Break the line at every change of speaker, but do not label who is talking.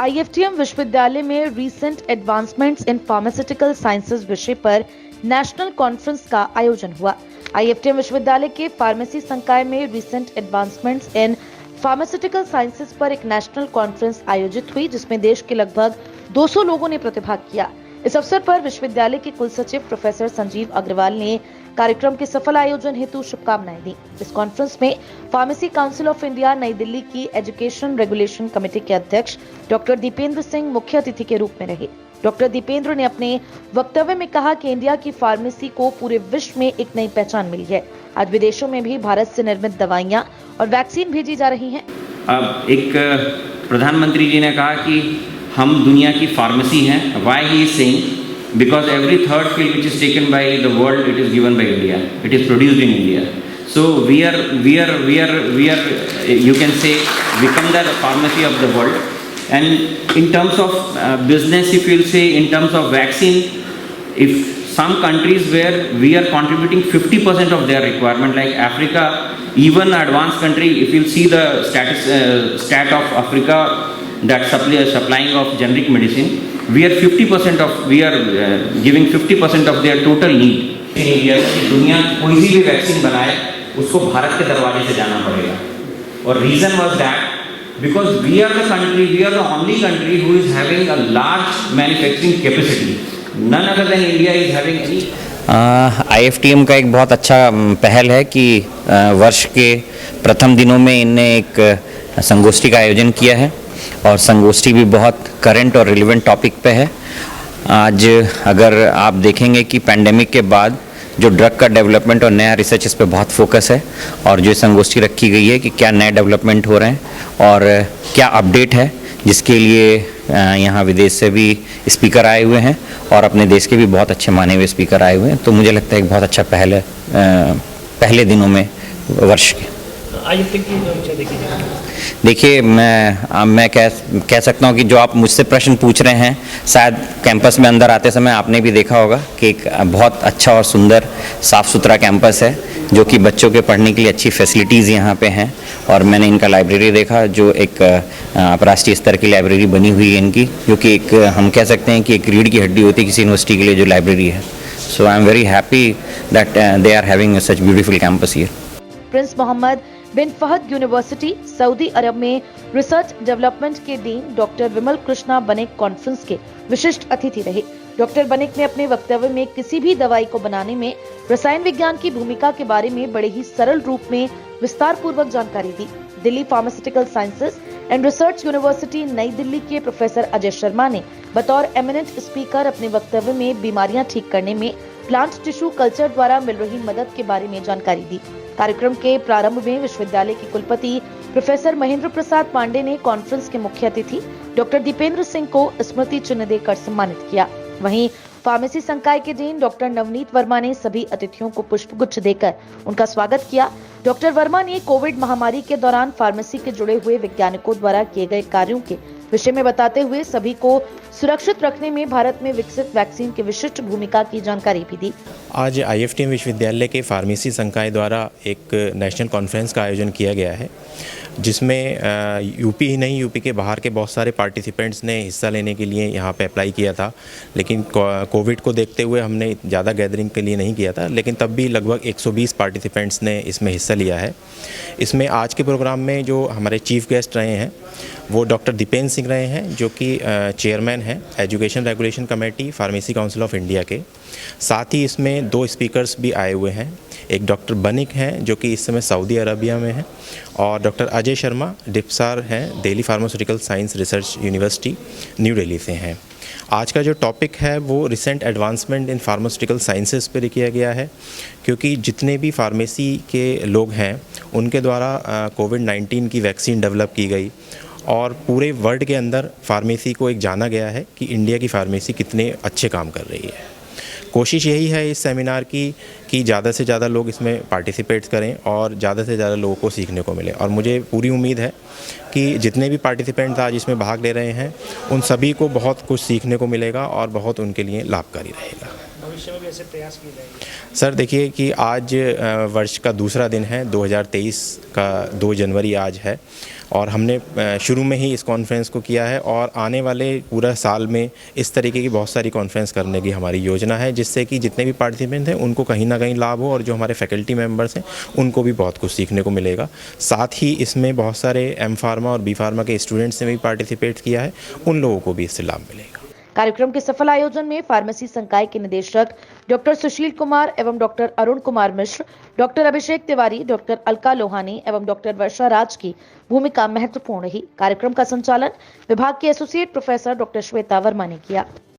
IFTM विश्वविद्यालय में recent advancements in pharmaceutical sciences विषय पर नेशनल कॉन्फ्रेंस का आयोजन हुआ। आईएफटीएम विश्वविद्यालय के फार्मेसी संकाय में recent advancements in pharmaceutical sciences पर एक नेशनल कॉन्फ्रेंस आयोजित हुई, जिसमें देश के लगभग 200 लोगों ने प्रतिभाग किया। इस अवसर पर विश्वविद्यालय के कुलसचिव प्रोफेसर संजीव अग्रवाल ने कार्यक्रम के सफल आयोजन हेतु शुभकामनाएं दी। इस कॉन्फ्रेंस में फार्मेसी काउंसिल ऑफ इंडिया नई दिल्ली की एजुकेशन रेगुलेशन कमेटी के अध्यक्ष डॉक्टर दीपेंद्र सिंह मुख्य अतिथि के रूप में रहे। डॉक्टर दीपेंद्र ने अपने वक्तव्य में कहा कि इंडिया की फार्मेसी को पूरे विश्व में एक नई पहचान मिली है। आज विदेशों में भी भारत से निर्मित दवाइयां और वैक्सीन भेजी जा रही हैं।
अब एक प्रधानमंत्री जी ने कहा कि हम दुनिया की फार्मेसी हैं। Why he is saying? Because every third pill which is taken by the world, it is given by India. It is produced in India. So we are, you can say, become the pharmacy of the world. And in terms of business, if you'll say, in terms of vaccine, if some countries where we are contributing 50% of their requirement, like Africa, even advanced country, if you'll see the stat of Africa, that supplying of generic medicine, we are 50% of, we are giving 50% of their total need in India। दुनिया कोई भी vaccine बनाए उसको भारत के दरवाजे से जाना पड़ेगा। और reason was that because we are the country, we are the only country who is having a large manufacturing capacity. None other than India is having any.
IFTM का एक बहुत अच्छा पहल है कि वर्ष के प्रथम दिनों में इनने एक संगोष्ठी का आयोजन किया है और संगोष्ठी भी बहुत करंट और रिलेवेंट टॉपिक पे है। आज अगर आप देखेंगे कि पैंडेमिक के बाद जो ड्रग का डेवलपमेंट और नया रिसर्च, इस पे बहुत फोकस है और जो संगोष्ठी रखी गई है कि क्या नए डेवलपमेंट हो रहे हैं और क्या अपडेट है, जिसके लिए यहाँ विदेश से भी स्पीकर आए हुए हैं और अपने देश के भी बहुत अच्छे माने हुए स्पीकर आए हुए हैं। तो मुझे लगता है एक बहुत अच्छा पहल है पहले दिनों में वर्ष के। देखिए, मैं कह सकता हूँ कि जो आप मुझसे प्रश्न पूछ रहे हैं, शायद कैंपस में अंदर आते समय आपने भी देखा होगा कि एक बहुत अच्छा और सुंदर साफ़ सुथरा कैंपस है, जो कि बच्चों के पढ़ने के लिए अच्छी फैसिलिटीज़ यहाँ पे हैं। और मैंने इनका लाइब्रेरी देखा, जो एक राष्ट्रीय स्तर की लाइब्रेरी बनी हुई है इनकी, जो कि एक हम कह सकते हैं कि एक रीढ़ की हड्डी होती है किसी यूनिवर्सिटी के लिए जो लाइब्रेरी है। So I am very happy that they are having such beautiful campus here.
Prince Mohammad bin Fahd University Saudi Arabia में रिसर्च डेवलपमेंट के dean doctor Vimal Krishna Banik conference के विशिष्ट अतिथि रहे। डॉक्टर बनिक ने अपने वक्तव्य में किसी भी दवाई को बनाने में रसायन विज्ञान की भूमिका के बारे में बड़े ही सरल रूप में विस्तार पूर्वक जानकारी दी। Delhi Pharmaceutical Sciences and Research University New Delhi के प्रोफेसर अजय शर्मा ने बतौर एमिनेंट स्पीकर अपने वक्तव्य में बीमारियां ठीक करने में प्लांट टिश्यू कल्चर द्वारा मिल रही मदद के बारे में जानकारी दी। कार्यक्रम के प्रारंभ में विश्वविद्यालय के कुलपति प्रोफेसर महेंद्र प्रसाद पांडे ने कॉन्फ्रेंस के मुख्य अतिथि डॉक्टर दीपेंद्र सिंह को स्मृति चिन्ह देकर सम्मानित किया। वहीं फार्मेसी संकाय के डीन डॉक्टर नवनीत वर्मा ने सभी अतिथियों को पुष्पगुच्छ देकर उनका स्वागत किया। डॉक्टर वर्मा ने कोविड महामारी के दौरान फार्मेसी के जुड़े हुए वैज्ञानिकों द्वारा किए गए कार्यों के विषय में बताते हुए सभी को सुरक्षित रखने में भारत में विकसित वैक्सीन की विशिष्ट भूमिका की जानकारी भी दी।
आज आईएफटीएम विश्वविद्यालय के फार्मेसी संकाय द्वारा एक नेशनल कॉन्फ्रेंस का आयोजन किया गया है, जिसमें यूपी ही नहीं, यूपी के बाहर के बहुत सारे पार्टिसिपेंट्स ने हिस्सा लेने के लिए यहाँ पे अप्लाई किया था। लेकिन कोविड को देखते हुए हमने ज़्यादा गैदरिंग के लिए नहीं किया था, लेकिन तब भी लगभग 120 पार्टिसिपेंट्स ने इसमें हिस्सा लिया है। इसमें आज के प्रोग्राम में जो हमारे चीफ गेस्ट रहे हैं वो डॉक्टर दीपेंद्र सिंह रहे हैं, जो कि चेयरमैन हैं education regulation committee pharmacy council of India के। साथ ही इसमें 2 स्पीकर्स भी आए हुए हैं। एक डॉक्टर बनिक हैं, जो कि इस समय सऊदी अरबिया में हैं, और डॉक्टर अजय शर्मा डिप्सार हैं, Delhi pharmaceutical science research university new Delhi से हैं। आज का जो टॉपिक है वो recent advancement in pharmaceutical sciences पर किया गया है, क्योंकि जितने भी फार्मेसी के लोग हैं उनके द्वारा कोविड-19 की वैक्सीन डेवलप की गई और पूरे वर्ल्ड के अंदर फार्मेसी को एक जाना गया है कि इंडिया की फार्मेसी कितने अच्छे काम कर रही है। कोशिश यही है इस सेमिनार की कि ज़्यादा से ज़्यादा लोग इसमें पार्टिसिपेट करें और ज़्यादा से ज़्यादा लोगों को सीखने को मिले। और मुझे पूरी उम्मीद है कि जितने भी पार्टिसिपेंट्स आज इसमें भाग ले रहे हैं उन सभी को बहुत कुछ सीखने को मिलेगा और बहुत उनके लिए लाभकारी रहेगा।
भविष्य में भी ऐसे प्रयास किए जाएंगे?
सर देखिए कि आज वर्ष का दूसरा दिन है, 2023 का 2 जनवरी आज है और हमने शुरू में ही इस कॉन्फ्रेंस को किया है और आने वाले पूरा साल में इस तरीके की बहुत सारी कॉन्फ्रेंस करने की हमारी योजना है, जिससे कि जितने भी पार्टिसिपेंट हैं उनको कहीं ना कहीं लाभ हो और जो हमारे फैकल्टी मेंबर्स हैं उनको भी बहुत कुछ सीखने को मिलेगा। साथ ही इसमें बहुत सारे एम फार्मा और बी फार्मा के स्टूडेंट्स ने भी पार्टिसिपेट किया है, उन लोगों को भी इससे लाभ मिलेगा।
कार्यक्रम के सफल आयोजन में फार्मेसी संकाय के निदेशक डॉक्टर सुशील कुमार एवं doctor Arun Kumar Mishra, doctor Abhishek Tiwari, doctor Alka Lohani एवं डॉक्टर वर्षा राज की भूमिका महत्वपूर्ण रही। कार्यक्रम का संचालन विभाग के associate professor doctor Shweta Verma ने किया।